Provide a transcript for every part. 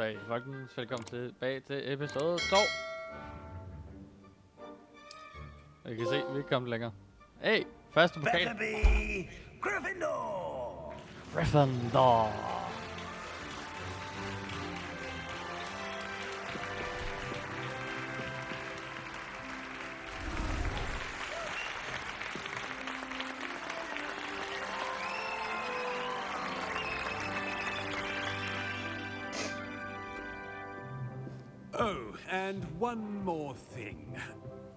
Goddag, folkens. Velkommen tilbage til episode 2. Jeg kan se, vi er ikke kommet længere. Hey, første pokal. Gryffindor! Gryffindor. Oh, and one more thing.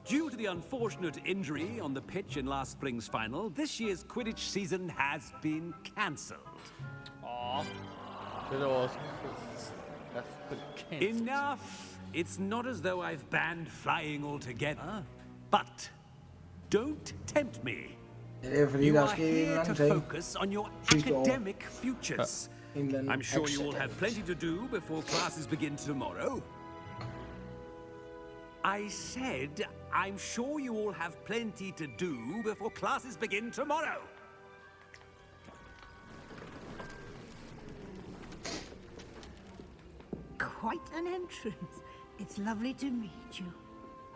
Due to the unfortunate injury on the pitch in last spring's final, this year's Quidditch season has been cancelled. Enough! It's not as though I've banned flying altogether, but don't tempt me. You are here to focus on your academic futures. I'm sure you all have plenty to do before classes begin tomorrow. I said, I'm sure you all have plenty to do before classes begin tomorrow. Quite an entrance. It's lovely to meet you.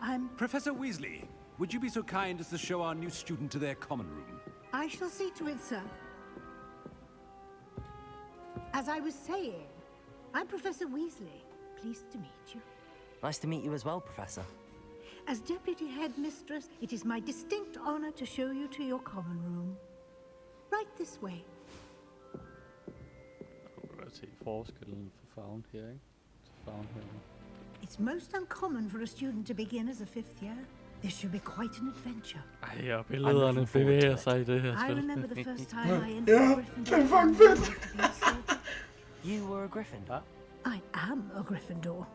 I'm... Professor Weasley, would you be so kind as to show our new student to their common room? I shall see to it, sir. As I was saying, I'm Professor Weasley. Pleased to meet you. Nice to meet you as well, Professor. As Deputy Headmistress, it is my distinct honor to show you to your common room. Right this way. It's most uncommon for a student to begin as a fifth year. This should be quite an adventure. Ej, billederne bevæger sig i det her spil. I remember the first time I entered Gryffindor. You were a Gryffindor? I am a Gryffindor.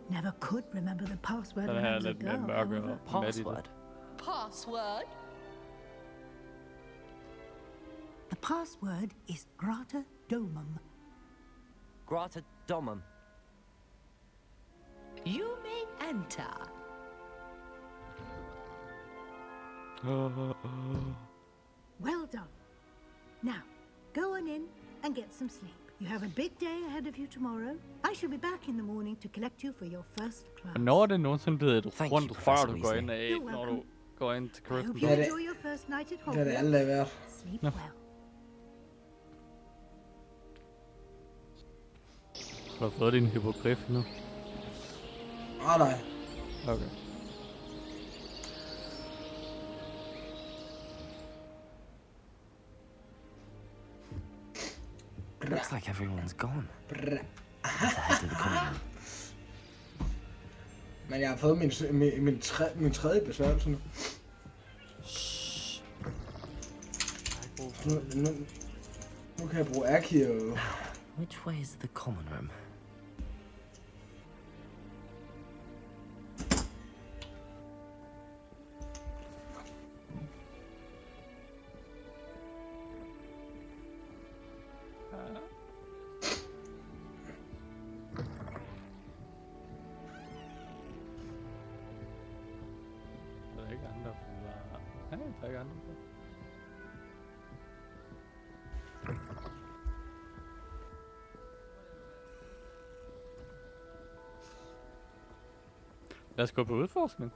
Never could remember the password when I was a girl, however. Password? Password? The password is Grata Domum. Grata Domum. You may enter. Well done. Now, go on in and get some sleep. You have a big day ahead of you tomorrow. I shall be back in the morning to collect you for your first class. Når er det nogensinde blevet et rundt før du går ind af, You're når du welcome. går ind til I hope Gryffindor? you enjoy your first night at Det er det Hogwarts. aldrig været. Sleep well. Har du fået din hippogriff nu? Nej. Okay. Looks like everyone's gone. Let's head to the common room. Men jeg har fået min tredje besværgelse nu. Nu kan jeg bruge Aki og... Which way is the common room? Der er ikke andre fra... Nej, der er ikke andre fra. Lad os gå på udforskning.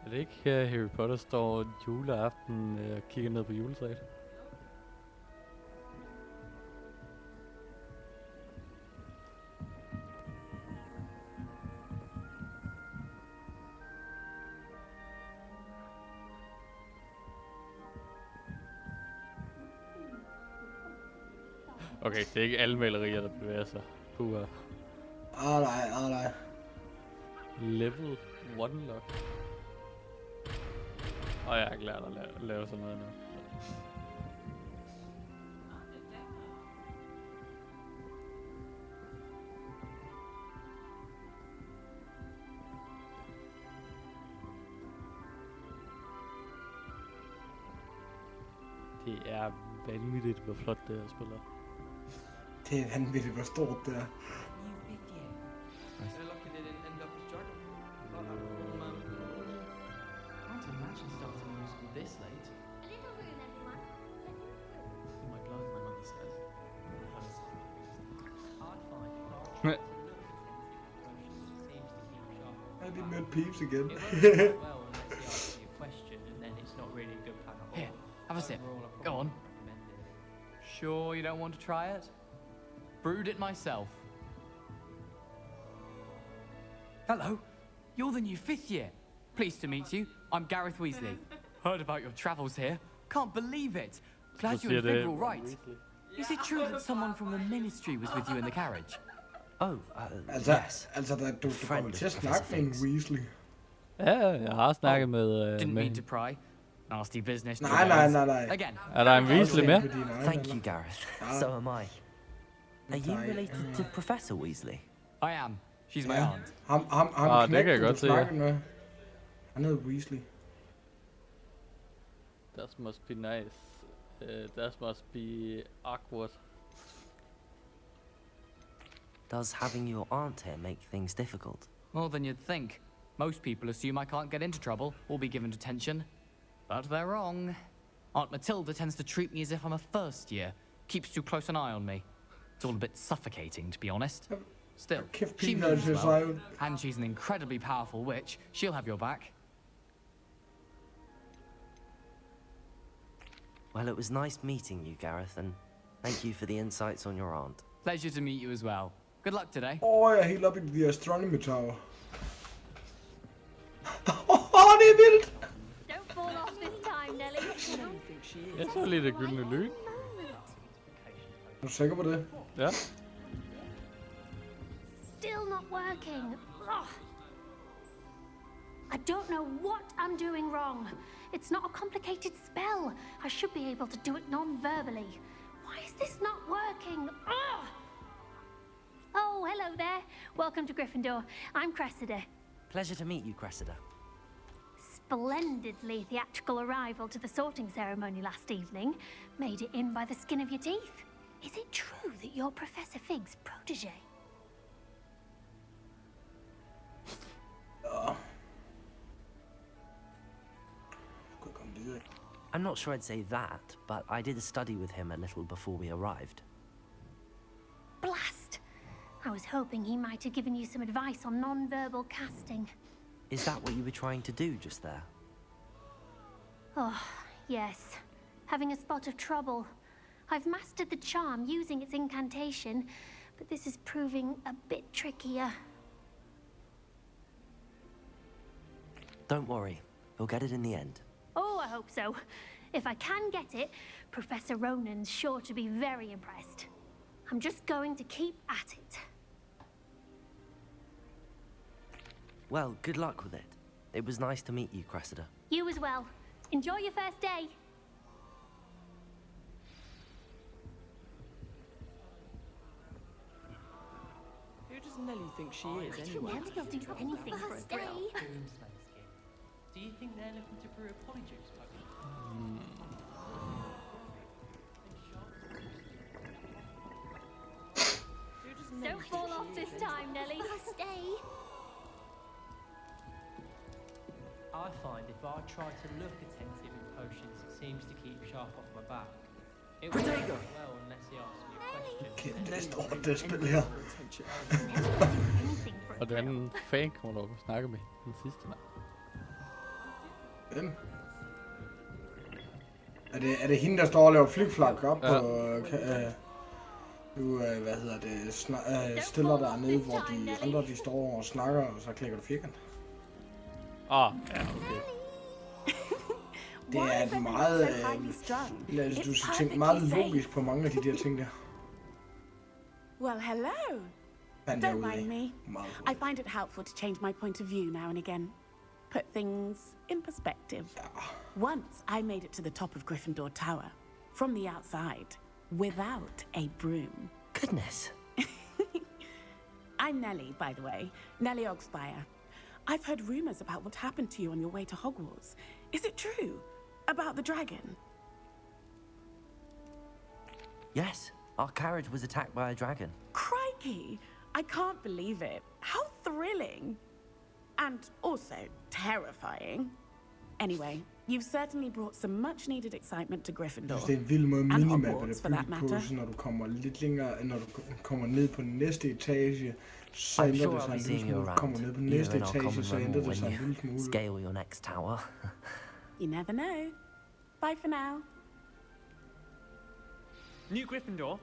Er det ikke her Harry Potter står juleaften og kigger ned på juletræet? Okay, det er ikke alle malerier, der bevæger sig. Puha. Nej. Level 1 lock. Og jeg har ikke lært at lave sådan noget nu. Det er vanvittigt, hvor flot det her spiller. Det er vanvittigt, hvor stort det er. Located in this late. A little room, everyone. In my glove, my mother says. Hard find if our try to look attentive and approach seems to keep sharp. Ja, de mødte Peeps igen. It won't work well unless he asks you a question, and then it's not really a good plan at all. Here, have a sip. Overall, I Go on. probably recommend it. Sure you don't want to try it? Brewed it myself. Hello, you're the new 5th year. Pleased to meet you. I'm Gareth Weasley. Heard about your travels here. Can't believe it. Glad you and Fig are all right. Is it true that someone from the ministry was with you in the carriage? Oh, Altså, du kommer til at snakke med en Weasley. Ja, jeg har snakket med... Didn't med mean to pry. Nasty business. Nej. Again. er der en Weasley mere? Thank you, Gareth. So am I. Are you related to Professor Weasley? I am. She's my aunt. Ham det kan jeg knægten, godt du se, snakkede med. Han hedder Weasley. That must be nice. That must be awkward. Does having your aunt here make things difficult? More than you'd think. Most people assume I can't get into trouble or be given detention. But they're wrong. Aunt Matilda tends to treat me as if I'm a first year. Keeps too close an eye on me. It's all a bit suffocating, to be honest. Still, she means well. And she's an incredibly powerful witch. She'll have your back. Well, it was nice meeting you, Gareth, and thank you for the insights on your aunt. Pleasure to meet you as well. Good luck today. Jeg er helt oppe i The Astronomy Tower. Det er vildt! Don't fall off this time, Nelly. Jeg så lige det gyldne lyn. Er du sikker på det? Ja. Still not working. Ugh. I don't know what I'm doing wrong. It's not a complicated spell. I should be able to do it non-verbally. Why is this not working? Ugh. Oh, hello there. Welcome to Gryffindor. I'm Cressida. Pleasure to meet you, Cressida. Splendidly theatrical arrival to the sorting ceremony last evening. Made it in by the skin of your teeth. Is it true that you're Professor Fig's protege? I'm not sure I'd say that, but I did study with him a little before we arrived. Blast! I was hoping he might have given you some advice on non-verbal casting. Is that what you were trying to do just there? Oh, yes. Having a spot of trouble. I've mastered the charm using its incantation, but this is proving a bit trickier. Don't worry, you'll get it in the end. Oh, I hope so. If I can get it, Professor Ronan's sure to be very impressed. I'm just going to keep at it. Well, good luck with it. It was nice to meet you, Cressida. You as well. Enjoy your first day. Who does Nelly think she is, I anyway? think Nelly will do anything for a First thrill. day. Do you think they're looking to brew a polyjuice potion? Don't fall off this time, Nelly. First day. I find if I try to look attentive in potions, it seems to keep sharp off my back. It won't go well unless he asks me a question. Det står det spil her. Og den anden fan kommer du op og snakke med den sidste mand. Hvem? Er det hende, der står og laver flikflak op på... hvad hedder det? Stiller der nede, hvor de andre de står og snakker, og så klikker du firkant. Ja, okay. Det er et meget... du skal tænke meget logisk på mange af de der ting der. Well, hello. Don't mind me. I find it helpful to change my point of view now and again. Put things in perspective. Once I made it to the top of Gryffindor Tower, from the outside, without a broom. Goodness. I'm Nelly, by the way. Nelly Ogspire. I've heard rumors about what happened to you on your way to Hogwarts. Is it true? About the dragon? Yes, our carriage was attacked by a dragon. Crikey! I can't believe it. How thrilling! And also terrifying. Anyway, you've certainly brought some much-needed excitement to Gryffindor. Det er en vild måde minimappet Hogwarts, er for that bygget på, matter. så når du kommer lidt længere, når du kommer ned på den næste etage, så I'm ændrer sure det I'll sig be en seeing lille you smule. Kommer around, ned på den either næste in our etage, common så room ændrer or det sig en when lille you smule. scale your next tower. You never know. Bye for now. New Gryffindor.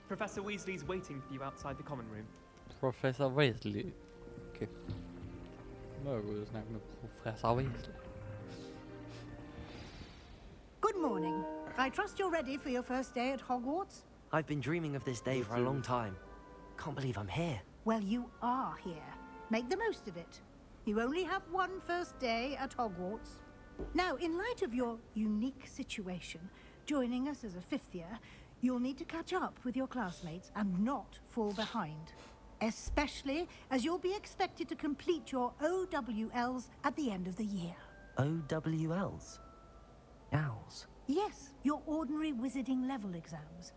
Professor Weasley's waiting for you outside the common room. Professor Weasley. Okay. Nu må jeg gå ud og snakke med Professor Weasley. Good morning. I trust you're ready for your first day at Hogwarts? I've been dreaming of this day for a long time. Can't believe I'm here. Well, you are here. Make the most of it. You only have one first day at Hogwarts. Now, in light of your unique situation, joining us as a fifth year, you'll need to catch up with your classmates and not fall behind. Especially as you'll be expected to complete your OWLs at the end of the year. OWLs? Owls? Yes, your ordinary wizarding level exams.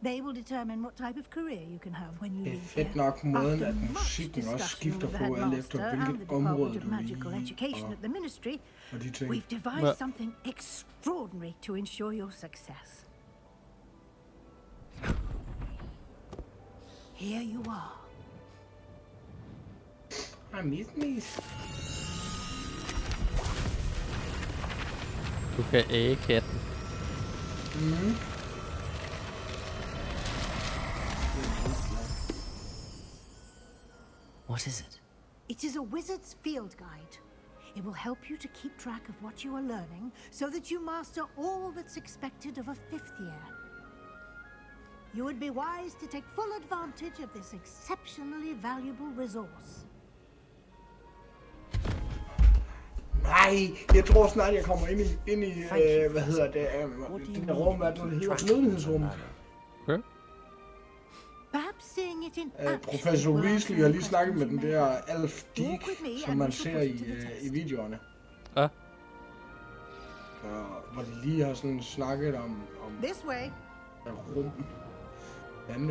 They will determine what type of career you can have when you Det er leave fedt here. nok måden, After at much musikken også discussion skifter with the på, alt efter headmaster and the hvilket område Department of du er Magical i, Education at the Ministry, og de ting. we've devised something extraordinary to ensure your success. Here you are. I'm Miss. Du kan æge katten. What is it? It is a wizard's field guide. It will help you to keep track of what you are learning so that you master all that's expected of a fifth year. You would be wise to take full advantage of this exceptionally valuable resource. Nej, jeg tror snart, jeg kommer ind i hvad hedder det, den der rum, hvad det hedder, fornødenhedsrummet. Okay. Perhaps seeing it in Professor Weasley har lige snakket med den der Alf Deek, som man ser i videoerne. Ja. Hvor de lige har sådan snakket om This way. rum.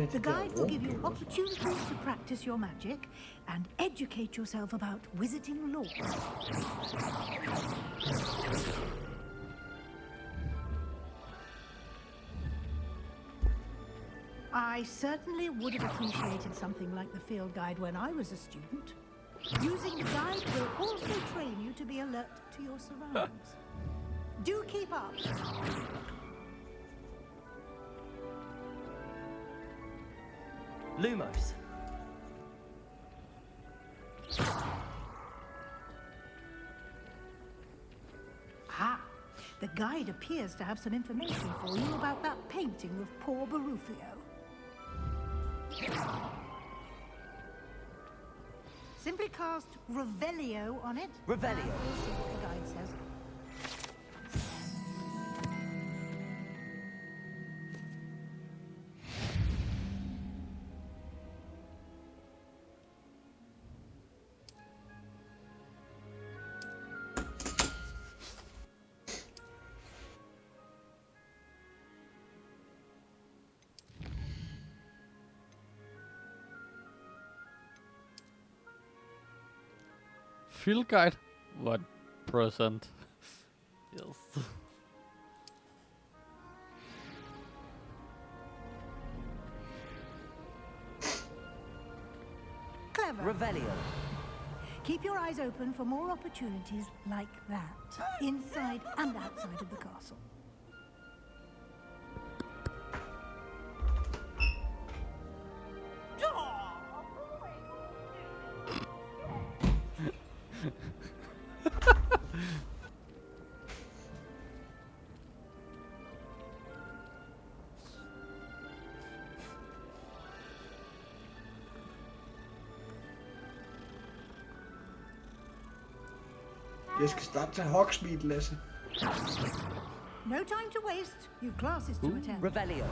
The guide will give you opportunities to practice your magic and educate yourself about wizarding law. I certainly would have appreciated something like the field guide when I was a student. Using the guide will also train you to be alert to your surroundings. Do keep up. Lumos. Ah, the guide appears to have some information for you about that painting of poor Barufio. Simply cast Revelio on it. Revelio. We'll see what the guide says. Field guide 1%. Yes. Clever. Revelio. Keep your eyes open for more opportunities like that, inside and outside of the castle. Jeg skal starte til Hogsmeade, Lasse. No time to waste. You've classes to attend. Revelio.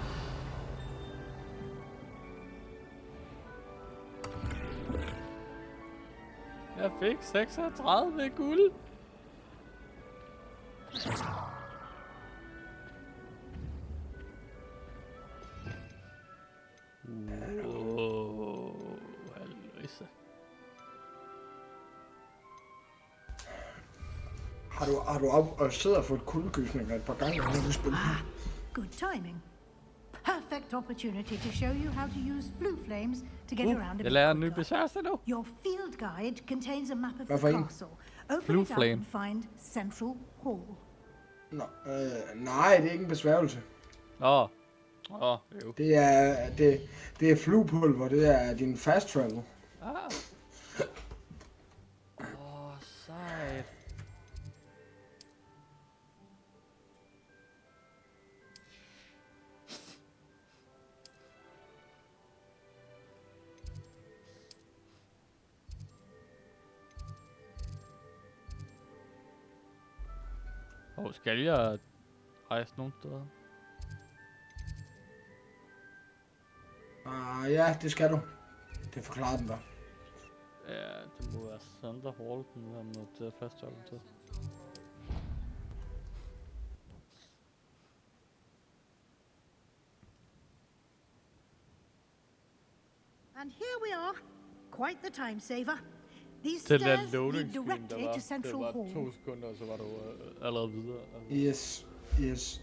Jeg fik 36 guld. Har du siddet og fået kuldegysninger et par gange, når du spiller? Good timing. Perfect opportunity to show you how to use blue flames to get around a bit quicker. Your field guide contains a map of the castle. Open it up and find Central Hall. Nej, det er ikke en besværgelse. Jo. Det er fluepulver, det er din fast travel. Sejt. Skal jeg rejse nogen steder? Ja, det skal du. Det forklarer den der. Ja, det må være Central Hall, den har noget til at fastholde til. And here we are. Quite the time saver. These stairs lead directly to Central Hall. Det var 2 sekunder, og så var du allerede videre. Yes,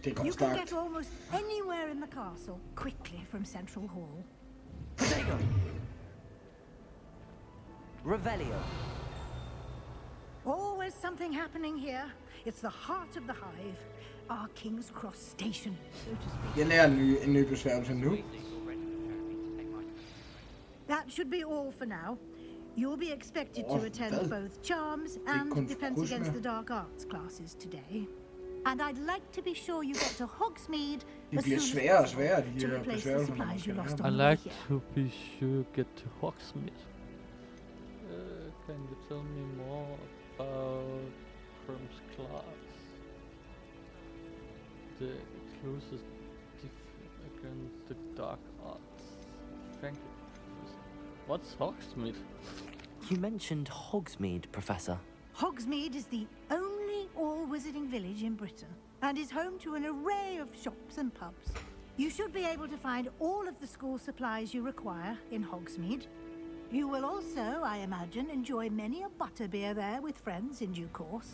det går stærkt. You can get start. almost anywhere in the castle quickly from Central Hall. Potato! Revelio. Always something happening here. It's the heart of the hive. Our King's Cross station, so to speak. Jeg lærer en ny besværgelse nu. That should be all for now. You'll be expected to attend both Charms and Defense Against the Dark Arts classes today. And I'd like to be sure you get to Hogsmeade as soon as possible to replace the supplies you lost on the way here. I'd like to be sure you get to Hogsmeade. Can you tell me more about Crumb's class? The closest against the dark arts. Thank you. What's Hogsmeade? You mentioned Hogsmeade, Professor. Hogsmeade is the only all-wizarding village in Britain and is home to an array of shops and pubs. You should be able to find all of the school supplies you require in Hogsmeade. You will also, I imagine, enjoy many a butterbeer there with friends in due course.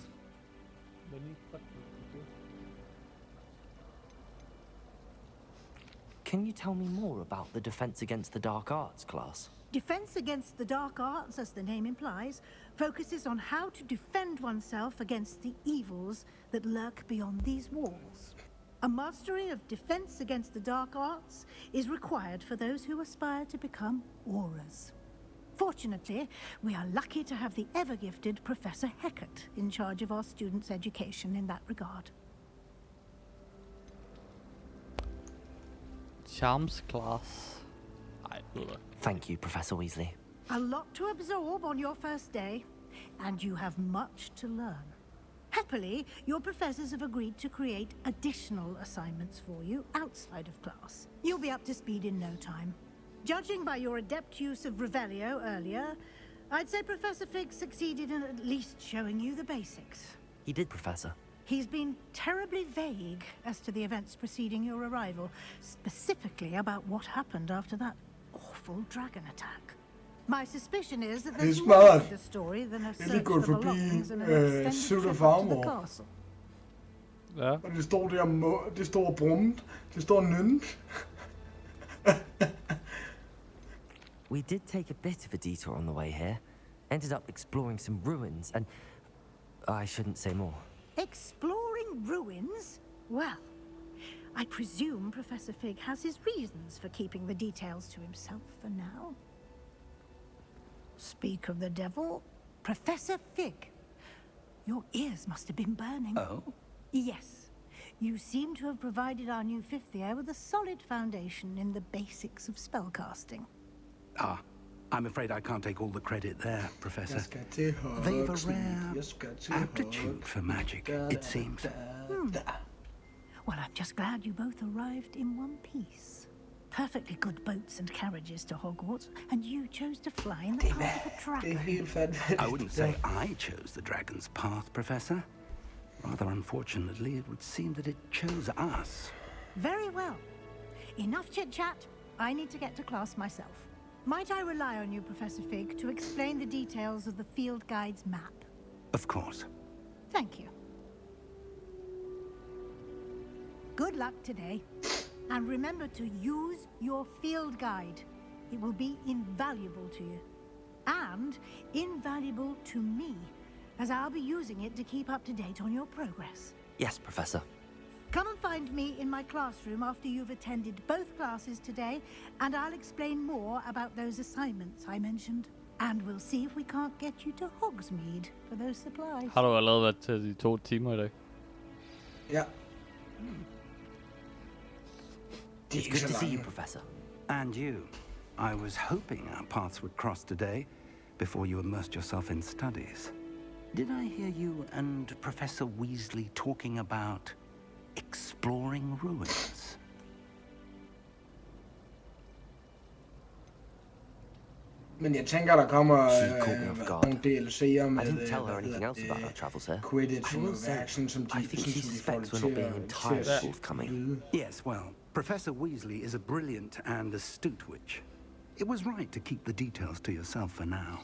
Can you tell me more about the Defense Against the Dark Arts class? Defense Against the Dark Arts, as the name implies, focuses on how to defend oneself against the evils that lurk beyond these walls. A mastery of Defense Against the Dark Arts is required for those who aspire to become Aurors. Fortunately, we are lucky to have the ever-gifted Professor Hecat in charge of our students' education in that regard. Charms class. Thank you, Professor Weasley. A lot to absorb on your first day, and you have much to learn. Happily, your professors have agreed to create additional assignments for you outside of class. You'll be up to speed in no time. Judging by your adept use of Revelio earlier, I'd say Professor Fig succeeded in at least showing you the basics. He did, Professor. He's been terribly vague as to the events preceding your arrival, specifically about what happened after that awful dragon attack. My suspicion is that there's more to the story than a search for belongings and an extended trip up to the castle. Ja. Og det står der, det står brummet, det står nynnet. We did take a bit of a detour on the way here. Ended up exploring some ruins and... I shouldn't say more. Exploring ruins? Well, I presume Professor Fig has his reasons for keeping the details to himself for now. Speak of the devil, Professor Fig. Your ears must have been burning. Oh? Yes. You seem to have provided our new fifth year with a solid foundation in the basics of spellcasting. Ah, I'm afraid I can't take all the credit there, Professor. They've a rare aptitude for magic, it seems. Well, I'm just glad you both arrived in one piece. Perfectly good boats and carriages to Hogwarts, and you chose to fly in the path of a dragon. I wouldn't say I chose the dragon's path, Professor. Rather unfortunately, it would seem that it chose us. Very well. Enough chit-chat. I need to get to class myself. Might I rely on you, Professor Fig, to explain the details of the field guide's map? Of course. Thank you. Good luck today. And remember to use your field guide. It will be invaluable to you. And invaluable to me, as I'll be using it to keep up to date on your progress. Yes, Professor. Come and find me in my classroom after you've attended both classes today, and I'll explain more about those assignments I mentioned. And we'll see if we can't get you to Hogsmeade for those supplies. Har du allerede været til de 2 timer i dag? Ja. It's good to see you, Professor. And you. I was hoping our paths would cross today before you immersed yourself in studies. Did I hear you and Professor Weasley talking about exploring ruins? Men jeg tænker, der kommer nogle DLC'er med Quidditch og værk, sådan som de får det til. Yes, well, Professor Weasley is a brilliant and astute witch. It was right to keep the details to yourself for now.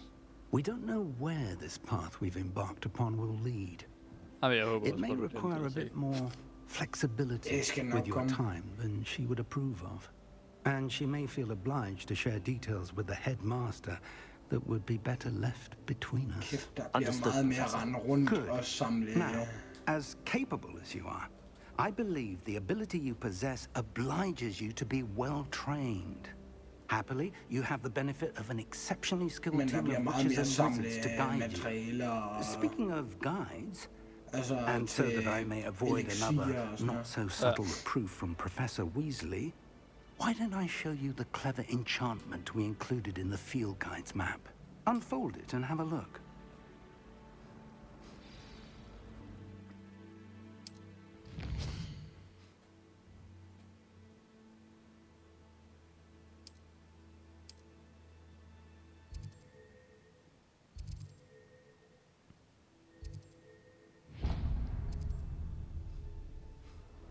We don't know where this path we've embarked upon will lead. It may require a bit more flexibility with your time than she would approve of. And she may feel obliged to share details with the headmaster that would be better left between us. Understood. Good. Now, as capable as you are, I believe the ability you possess obliges you to be well trained. Happily, you have the benefit of an exceptionally skilled team of witches and wizards to guide you. Speaking of guides, and so that I may avoid another not-so-subtle reproof from Professor Weasley, why don't I show you the clever enchantment we included in the field guide's map? Unfold it and have a look.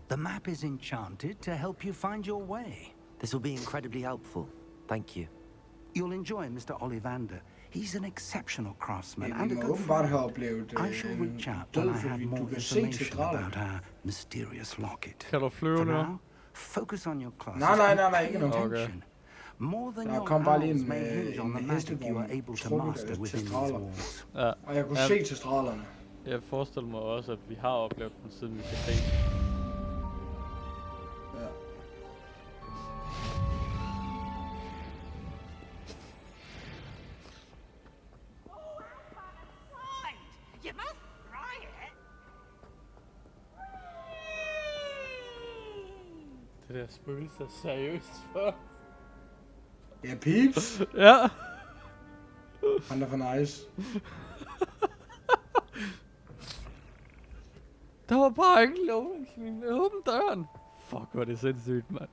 The map is enchanted to help you find your way. This will be incredibly helpful. Thank you. You'll enjoy Mr. Ollivander. He's an exceptional craftsman and a good friend. I shall reach out when I have more information about our mysterious locket. For now, focus on your classes and attention. More than your hours may hinge on the magic you are able to master within these walls. Og jeg kunne se til strålerne. Jeg forestiller mig også, at vi har oplevet den siden vi kan se. Det der spøgelser seriøst for. Ja, Peeps. Ja. Han er for nice. Der var bare ikke loading. Åbn døren. Fuck, hvor er det sindssygt, mand.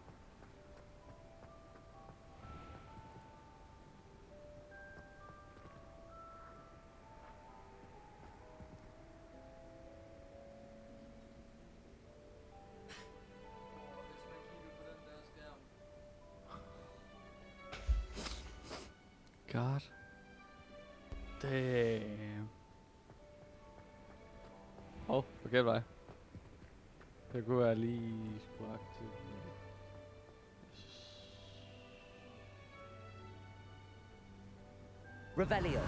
God damn. Forget mig. Det kunne være lige spragtigt. Revelio.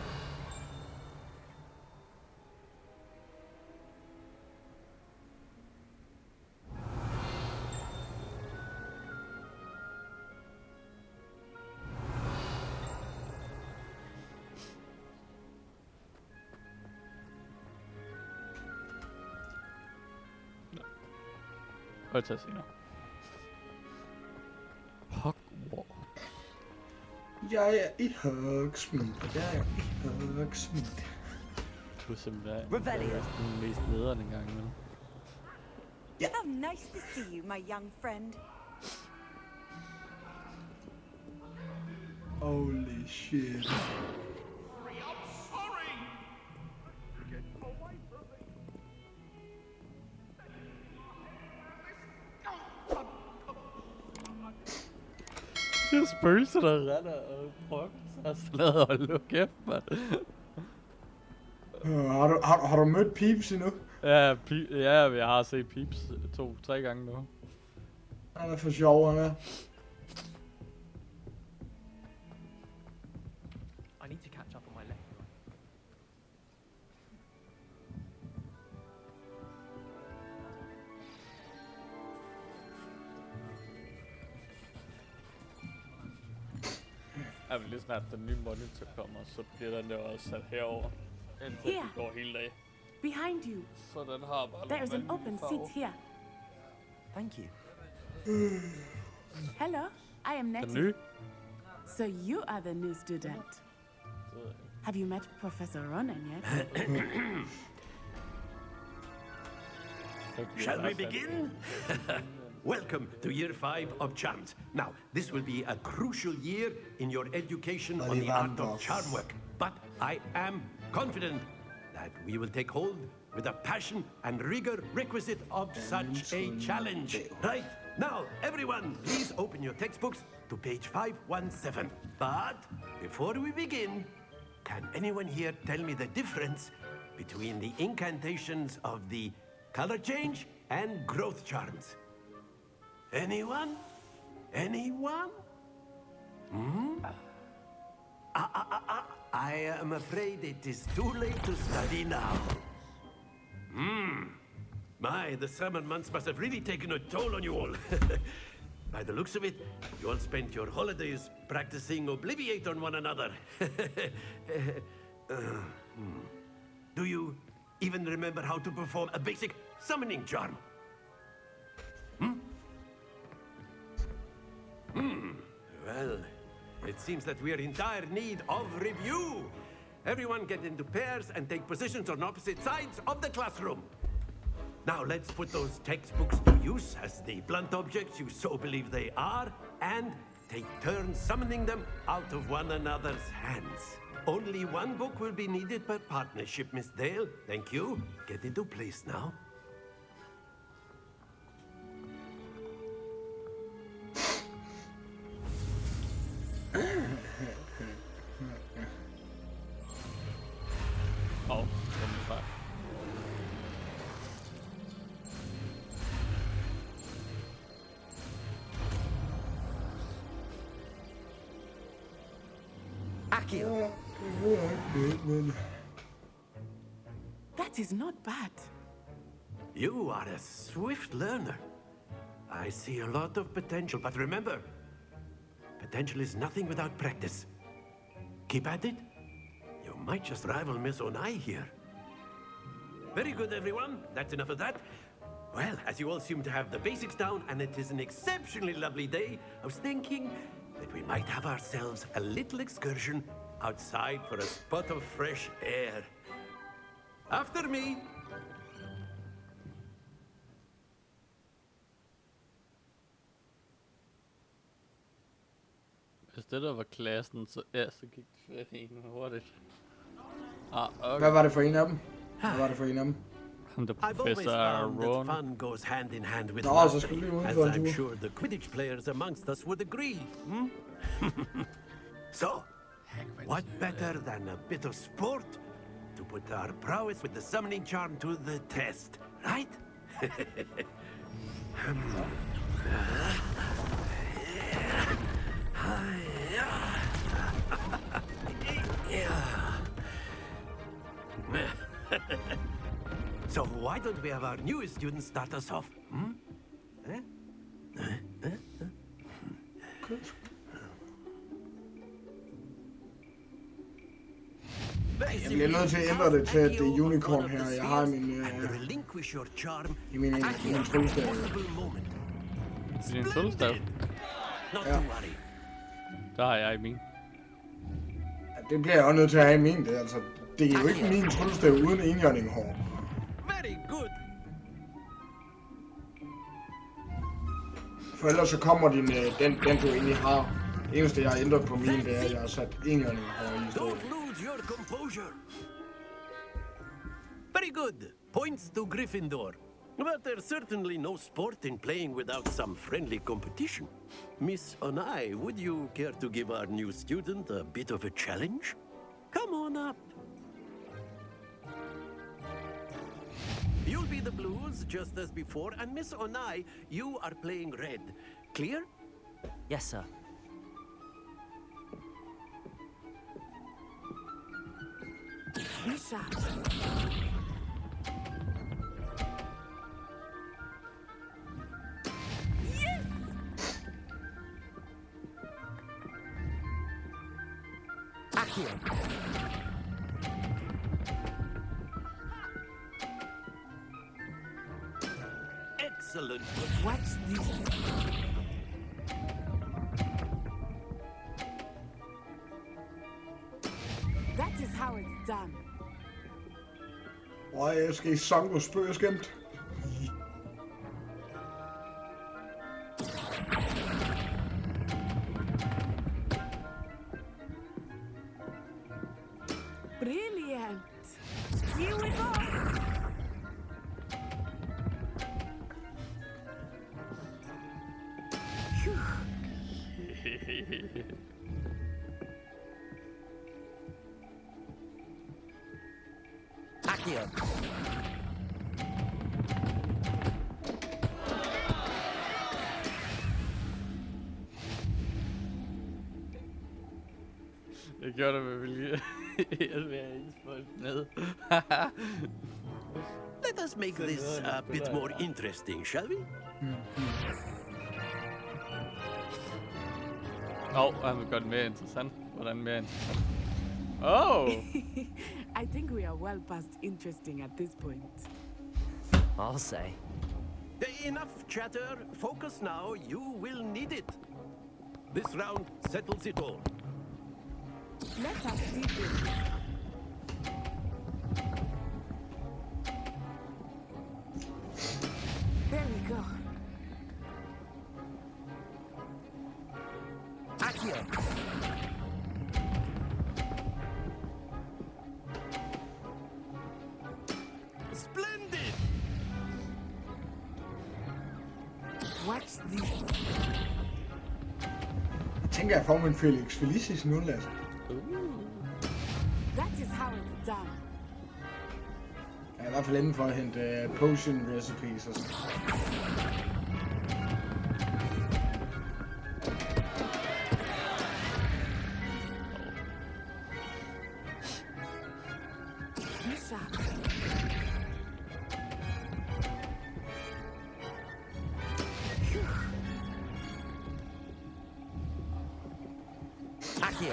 Hvad tager senere? Hogwarts. Jeg er i Hogsmeade. Du er simpelthen den mest nederen en gang imellem. Ja. How nice to see you, my young friend. Holy shit. Det er spøgelser, der render og prøver sig slaget og lukke kæft, mand. Har du mødt Peeps endnu? Ja, jeg har set Peeps 2-3 gange nu. Han er for sjov, han er. I need to catch up on my lecture. Jeg vil lige snart den nye monitor kommer, så bliver den der også sat herover. Indtil det går hele dag. Behind you. Så den har bare There is an open seat here. Thank you. Hello, I am Nettie. So you are the new student. Have you met Professor Ronan yet? Shall we begin? Welcome to Year 5 of Charms. Now, this will be a crucial year in your education on the art of charm work. But I am confident that we will take hold with the passion and rigor requisite of such a challenge. Right? Now, everyone, please open your textbooks to page 517. But before we begin, can anyone here tell me the difference between the incantations of the color change and growth charms? Anyone? Anyone? I am afraid it is too late to study now. My, the summer months must have really taken a toll on you all. By the looks of it, you all spent your holidays practicing Obliviate on one another. Do you even remember how to perform a basic summoning charm? Well, it seems that we are in dire need of review. Everyone get into pairs and take positions on opposite sides of the classroom. Now let's put those textbooks to use as the blunt objects you so believe they are, and take turns summoning them out of one another's hands. Only one book will be needed per partnership, Miss Dale. Thank you. Get into place now. Oh, Akio. That is not bad. You are a swift learner. I see a lot of potential, but remember, potential is nothing without practice. Keep at it. You might just rival Miss Onai here. Very good, everyone. That's enough of that. Well, as you all seem to have the basics down, and it is an exceptionally lovely day, I was thinking that we might have ourselves a little excursion outside for a spot of fresh air. After me. Hvis det der var klassen, så gik det fat i en hurtigt. Okay. Hvad var det for en af dem? Hvad var det for en af dem? I've always found that fun goes hand in hand with mastery, as I'm sure the Quidditch players amongst us would agree. So, what better than a bit of sport to put our prowess with the summoning charm to the test, right? So why don't we have our newest students start us off? Jeg bliver nødt til at ændre det til, at det er unicorn her. Jeg har min tryllestav. Din tryllestav? Ja. Der har jeg min. Ja, det bliver jeg også nødt til at have i min. Det, altså, det er jo ikke min tryllestav uden enhjørninghår. Very good. For ellers så kommer den du egentlig har. Det eneste jeg har ændret på min, det er, at jeg har sat enhjørninghår i stedet. Your composure. Very good. Points to Gryffindor. But there's certainly no sport in playing without some friendly competition. Miss Onai, would you care to give our new student a bit of a challenge? Come on up. You'll be the the blues, just as before, and Miss Onai, you are playing red. Clear? Yes, sir. Misha. Yes! Accio. Excellent. Watch this. That is how it's done. Og jeg skal i sang og spøg skæmt. Brilliant. Here we go. Accio. Jeg gjorde det med vilje. Jeg vil have ens folk ned. Let us make this a bit more interesting, shall we? Han vil gøre det mere interessant. Hvordan mere interessant? Oh! I think we are well past interesting at this point. I'll say. Enough chatter. Focus now. You will need it. This round settles it all. Let us see this. There we go. Accio. Splendid! Watch this. Jeg tænker, jeg får min Felix Felicis nu, Lasse. That is how it's done. Jeg er i hvert fald inden for at hente potion recipes og sådan. Accio.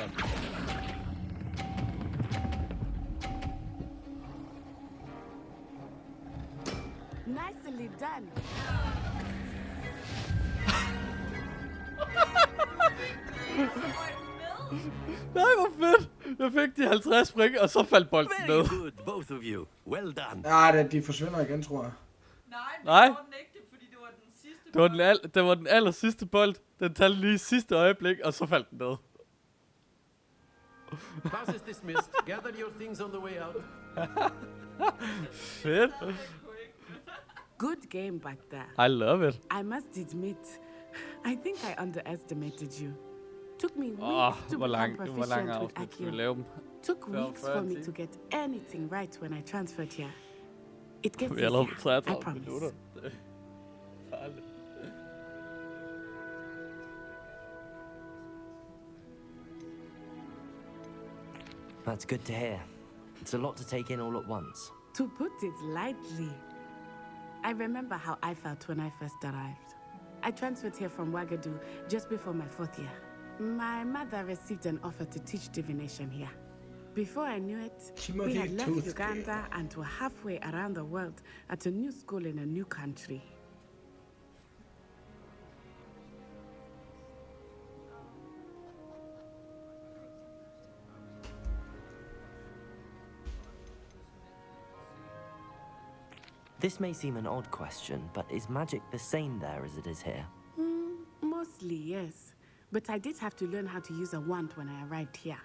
Nicely done. Nej, hvor fedt! Jeg fik de 50 spring, og så faldt bolden ned. Very good, both of you. Well done. Ja, de forsvinder igen, tror jeg. Nej. Det var den ikke, fordi det var den sidste Det var den aller sidste bold. Den talte lige i sidste øjeblik, og så faldt den ned. Class is dismissed. Gather your things on the way out. Fedt. Good game back there. I love it. I must admit, I think I underestimated you. Took me weeks to become proficient with Accio. Took weeks for me to get anything right when I transferred here. It gets easier, I promise. That's good to hear. It's a lot to take in all at once. To put it lightly, I remember how I felt when I first arrived. I transferred here from Ouagadougou just before my 4th year. My mother received an offer to teach divination here. Before I knew it, we had left Uganda and were halfway around the world at a new school in a new country. This may seem an odd question, but is magic the same there as it is here? Mostly, yes. But I did have to learn how to use a wand when I arrived here.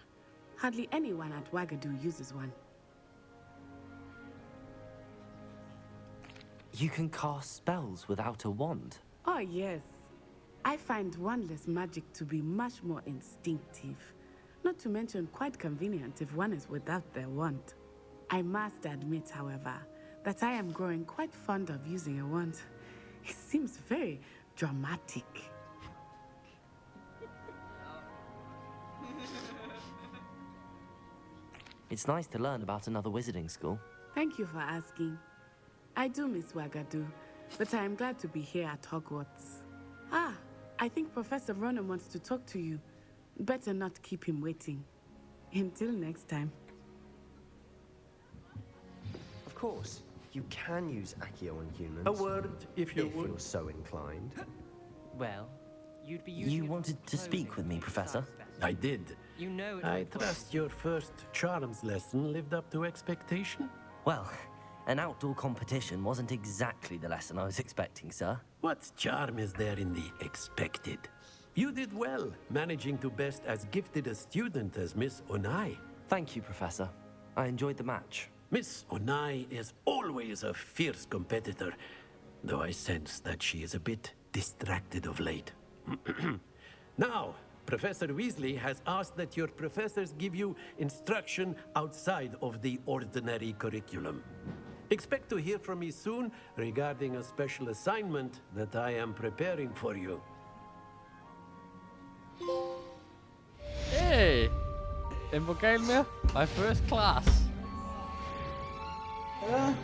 Hardly anyone at Ouagadougou uses one. You can cast spells without a wand? Oh, yes. I find wandless magic to be much more instinctive. Not to mention quite convenient if one is without their wand. I must admit, however, that I am growing quite fond of using a wand. It seems very dramatic. It's nice to learn about another wizarding school. Thank you for asking. I do miss Wagadu, but I am glad to be here at Hogwarts. Ah, I think Professor Ronan wants to talk to you. Better not keep him waiting. Until next time. Of course, you can use Accio on humans. A word, if you would. You're so inclined. Well, you'd be using You it wanted for to speak clothing with me, and Professor? specimens. I did. You know it I would trust your first charms lesson lived up to expectation. Well, an outdoor competition wasn't exactly the lesson I was expecting, sir. What charm is there in the expected? You did well, managing to best as gifted a student as Miss Onai. Thank you, Professor. I enjoyed the match. Miss Onai is always a fierce competitor, though I sense that she is a bit distracted of late. Now, Professor Weasley has asked that your professors give you instruction outside of the ordinary curriculum. Expect to hear from me soon regarding a special assignment that I am preparing for you. Hey! En vokal mere. My first class. Ja.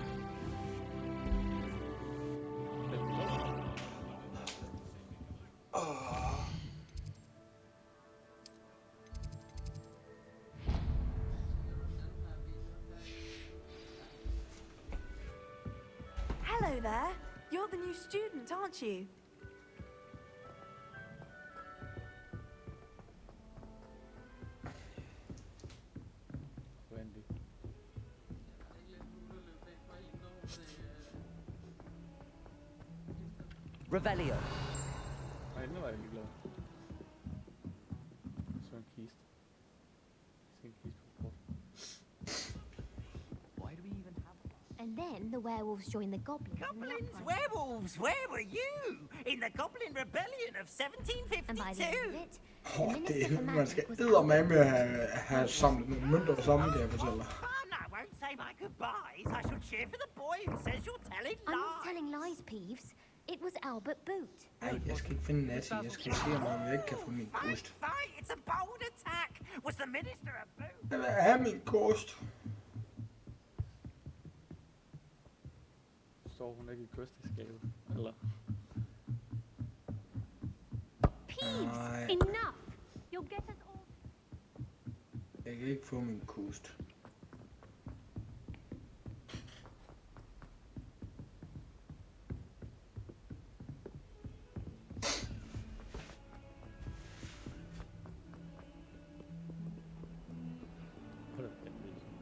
Hello there. You're the new student, aren't you? Wendy. Revelio. Nej, nu var jeg lige glad. Så en kiste. Så en kiste på kort. Why do we even have one? And then the werewolves joined the goblins. Goblins, werewolves, where were you? In the Goblin Rebellion of 1752? And by the end of it, Det er, man skal eddermame have samlet nogle mønter sammen, kan jeg fortælle dig. Fun, I won't say my goodbyes. I shall cheer for the boy who says you're telling I'm lies. not telling lies, Peeves. It was Albert Boot. Ej, jeg skal ikke finde Natty. Jeg skal se, om jeg ikke kan få min kost. Fight, it's a bold attack. Was the minister a boot? Jeg vil have min kost. Står hun ikke i kosteskabet? Eller? Peeves, Nej. enough! You'll get us all. Jeg kan ikke få min kost.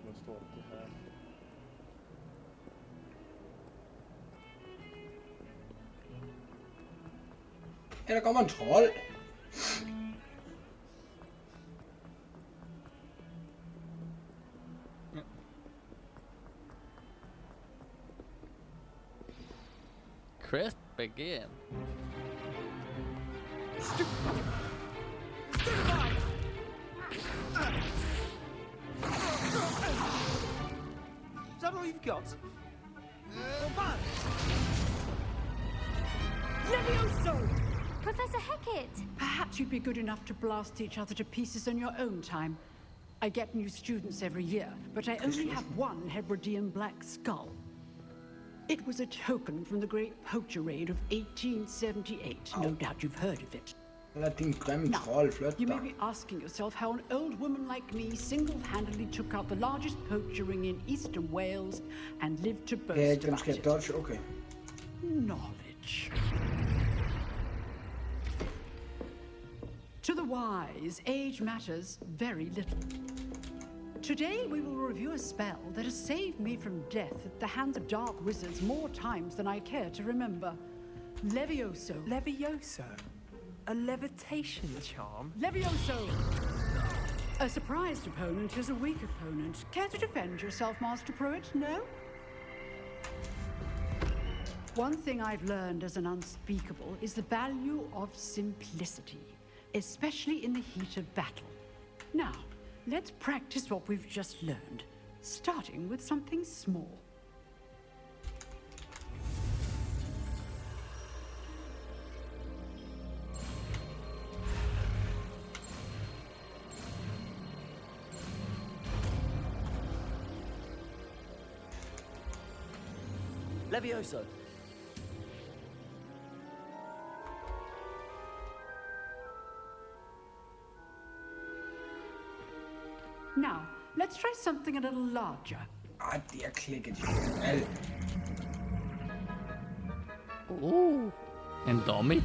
Hvor stort det her er. Ja, der kommer en trold. Quest begin. Is that all you've got? Levioso! Professor Hecat! Perhaps you'd be good enough to blast each other to pieces on your own time. I get new students every year, but I only have one Hebridean black skull. It was a token from the Great Poacher Raid of 1878. No doubt you've heard of it. Lad din grimme trold flytte You may dig. be asking yourself how an old woman like me single-handedly took out the largest poacher ring in eastern Wales and lived to boast Ja, dem about skal jeg it. dodge. Okay. Knowledge. To the wise, age matters very little. Today we will review a spell that has saved me from death at the hands of dark wizards more times than I care to remember. Levioso. Levioso? A levitation charm? Levioso! A surprised opponent is a weak opponent. Care to defend yourself, Master Pruitt? No? One thing I've learned as an unspeakable is the value of simplicity, especially in the heat of battle. Now, let's practice what we've just learned, starting with something small. Levioso. Now, let's try something a little larger. Det er klikket. En dummy.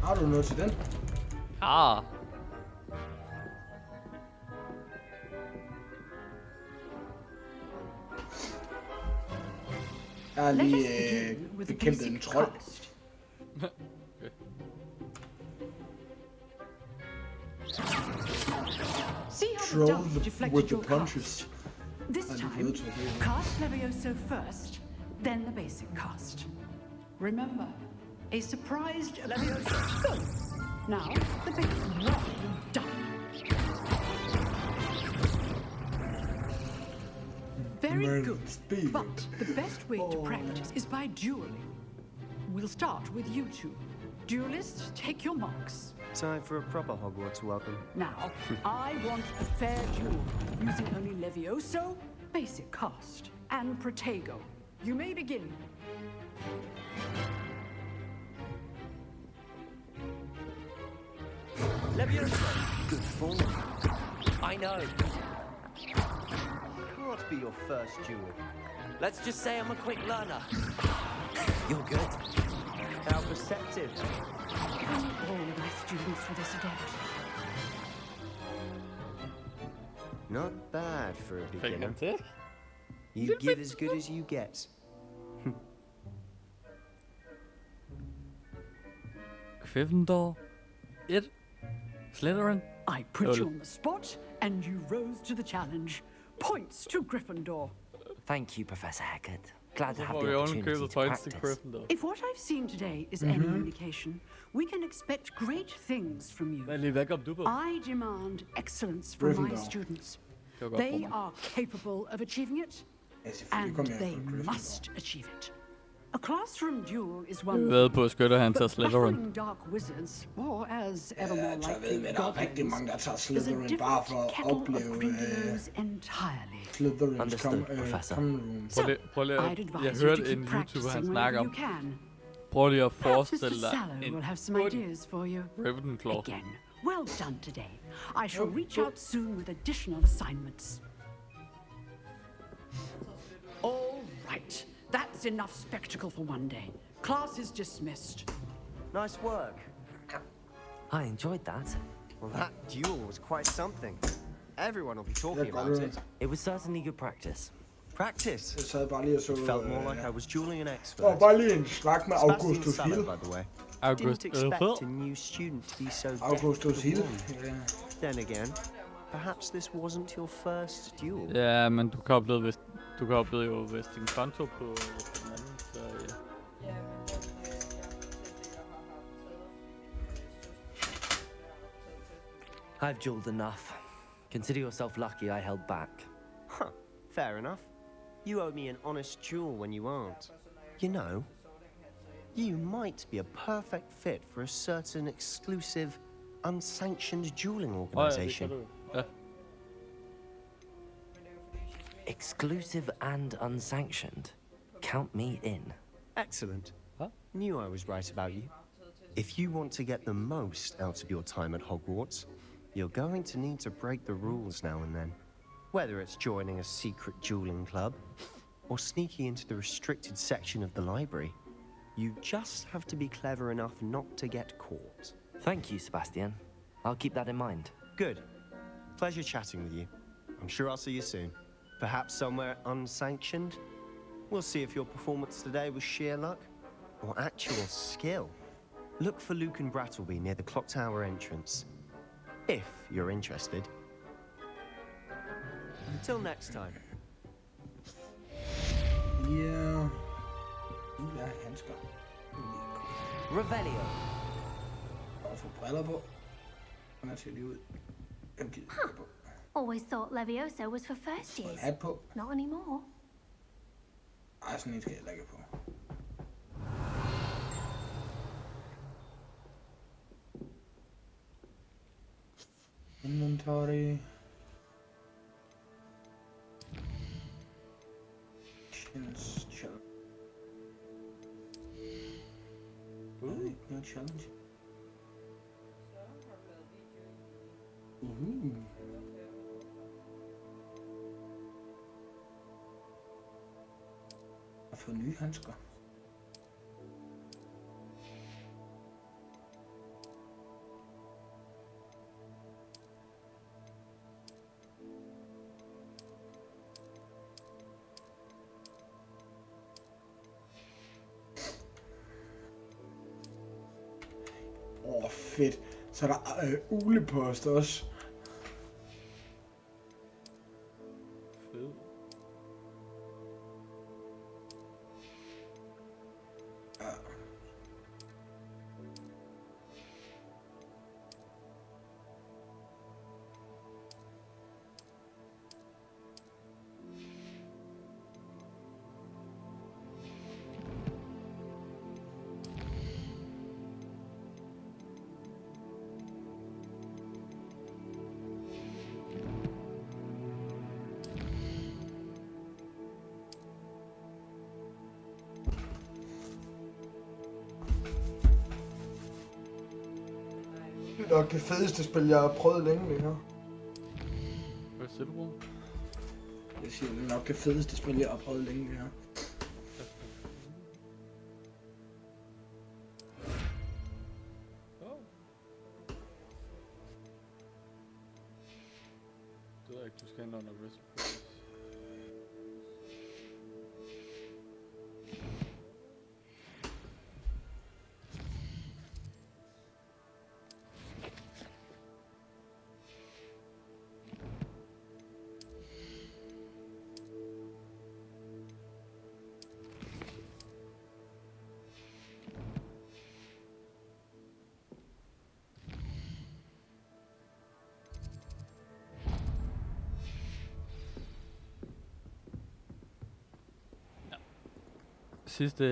Har du noget til den? Ja. Jeg har lige bekæmpet en trold. See how the dummy deflected your cast. This time, cast Levioso first, then the basic cast. Remember, a surprised Levioso. Good. Now, the basic. Well done. Very good. But the best way to practice is by dueling. We'll start with you two. Duelists, take your marks. Time for a proper Hogwarts welcome. Now, I want a fair duel, using only Levioso, basic cast, and Protego. You may begin. Levioso! Good form. I know. Can't be your first duel. Let's just say I'm a quick learner. You're good. How perceptive. All my students for this event. Not bad for a beginner. You give as good as you get. Gryffindor. 1. Slytherin. I put you on the spot, and you rose to the challenge. Points to Gryffindor. Thank you, Professor Hecat. Glad to have we the only opportunity the to points to practice. Gryffindor. If what I've seen today is any indication, we can expect great things from you. I demand excellence from my students. They are capable of achieving it, and they must achieve it. A classroom duel is one ved på at skytte, han tager but Slytherin. battling dark wizards, or as ever more Jeg ved, likely men der er rigtig mange, der tager goblins, is a Slytherin bare different for at kettle of opleve Grindelows entirely. Slytherins common room. Prøv lige I'd at, jeg advise you hørte to en keep YouTuber, han practicing snakker whenever om. you can. Prøv lige at Perhaps Mr. forestille dig Sallow en will have some ideas for you. Ravenclaw. Again, well done today. I shall reach out soon with additional assignments. All right, that's enough spectacle for one day. Class is dismissed. Nice work. I enjoyed that. Well, that duel was quite something. Everyone will be talking about it. It was certainly good practice. Practice? Jeg sad bare lige og så... It felt more like I was dueling an expert. Og bare lige en snak med Sebastian Augustus Sallow, Hill. by the way. August- Didn't expect a new student to be so Augustus Hill. Then again, perhaps this wasn't your first duel. Ja, men du koblede jo vist din konto på den anden, så ja. I've dueled enough. Consider yourself lucky I held back. Huh, fair enough. You owe me an honest duel when you aren't. You know, you might be a perfect fit for a certain exclusive, unsanctioned dueling organization. Exclusive and unsanctioned. Count me in. Excellent. Knew I was right about you. If you want to get the most out of your time at Hogwarts, you're going to need to break the rules now and then. Whether it's joining a secret dueling club, or sneaking into the restricted section of the library, you just have to be clever enough not to get caught. Thank you, Sebastian. I'll keep that in mind. Good. Pleasure chatting with you. I'm sure I'll see you soon. Perhaps somewhere unsanctioned? We'll see if your performance today was sheer luck, or actual skill. Look for Luke and Brattleby near the clock tower entrance, if you're interested. Until next time. Ja. Ja, handsker. Revelio. Og få briller på. Hvordan ser de ud? Dem gider jeg på. Always thought Levioso was for first years. Hat på. Not anymore. Ej, sådan en skal jeg lægge på. Inventory. ikke mere challenge. Jeg har fået nye handsker. Fedt. Så er der uglepost også. Fed. Ja. Det er nok det fedeste spil, jeg har prøvet længe, det her. Hvad siger du, bror? Jeg siger, det er nok det fedeste spil, jeg har prøvet længe, det her. Det ved jeg ikke, du skal ind under wrestling. Sidste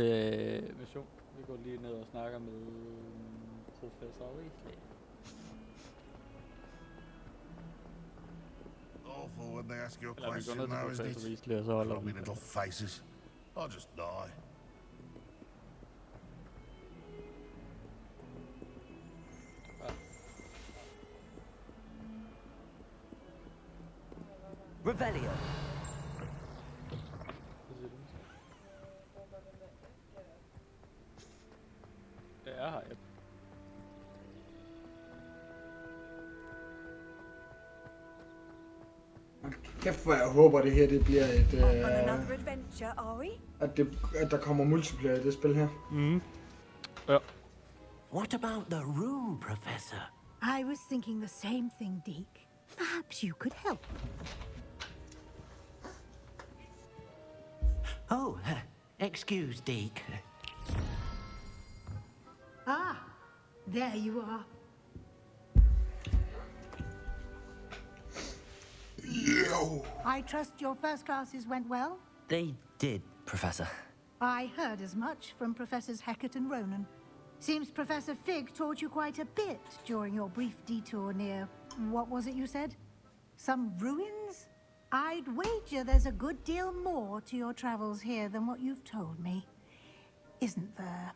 mission. Vi går lige ned og snakker med professor Weasley. Awful when they ask you a Eller vi går question ned til now, isn't professor it? Weasley, og så holder Crummy vi. little faces. I'll just die. Revelio. Det er her, ja. Kæft, hvor jeg håber, det her det bliver et... Another adventure, are we? At der kommer multiplayer i det spil her. Ja. What about the room, Professor? I was thinking the same thing, Deke. Perhaps you could help. Oh, excuse, Deke. Ah, there you are. I trust your first classes went well? They did, Professor. I heard as much from Professors Hecat and Ronan. Seems Professor Fig taught you quite a bit during your brief detour near... what was it you said? Some ruins? I'd wager there's a good deal more to your travels here than what you've told me. Isn't there?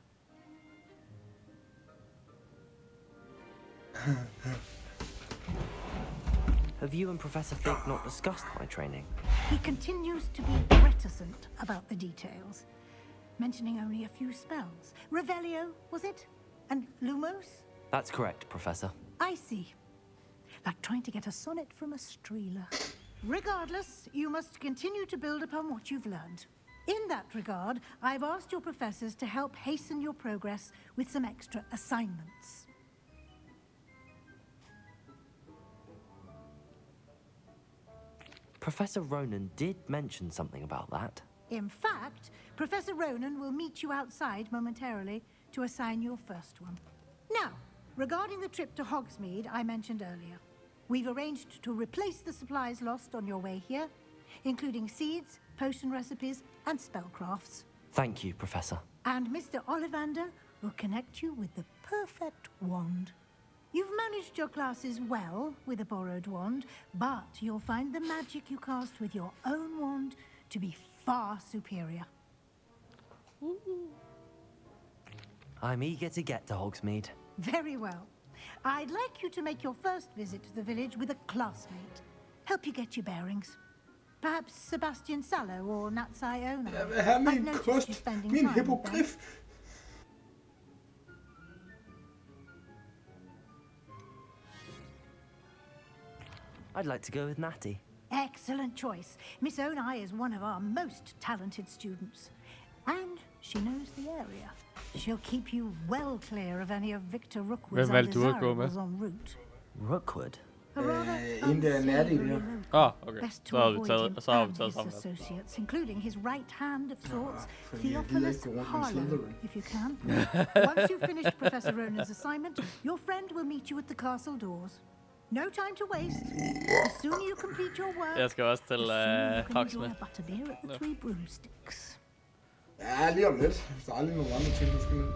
Have you and Professor Fig not discussed my training? He continues to be reticent about the details, mentioning only a few spells. Revelio, was it? And Lumos? That's correct, Professor. I see. Like trying to get a sonnet from a streeler. Regardless, you must continue to build upon what you've learned. In that regard, I've asked your professors to help hasten your progress with some extra assignments. Professor Ronan did mention something about that. In fact, Professor Ronan will meet you outside momentarily to assign your first one. Now, regarding the trip to Hogsmeade I mentioned earlier, we've arranged to replace the supplies lost on your way here, including seeds, potion recipes, and spellcrafts. Thank you, Professor. And Mr. Ollivander will connect you with the perfect wand. You've managed your classes well with a borrowed wand, but you'll find the magic you cast with your own wand to be far superior. I'm eager to get to Hogsmeade. Very well. I'd like you to make your first visit to the village with a classmate. Help you get your bearings. Perhaps Sebastian Sallow or Natsai Ona. I've noticed you spending time with them. I'd like to go with Natty. Excellent choice. Miss Onai is one of our most talented students. And she knows the area. She'll keep you well clear of any of Victor Rookwood's undesirables en route. Rookwood? Inte Natty der. Okay. Best to avoid him and his associates, including his right hand of sorts, Theophilus Harlow, if you can. Once you've finished Professor Ronan's assignment, your friend will meet you at the castle doors. No time to waste. The sooner you complete your work, Jeg skal også til Hogsmeade. Butterbeer at the Three Broomsticks. Ja, lige om lidt. Der er aldrig nogen andre ting, vi skal med.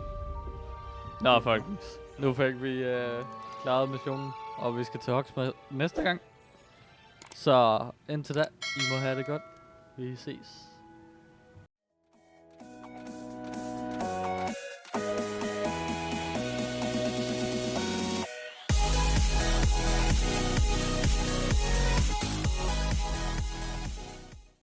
Nå, folkens. Nu fik vi klaret missionen, og vi skal til Hogsmeade næste gang. Så indtil da, I må have det godt. Vi ses.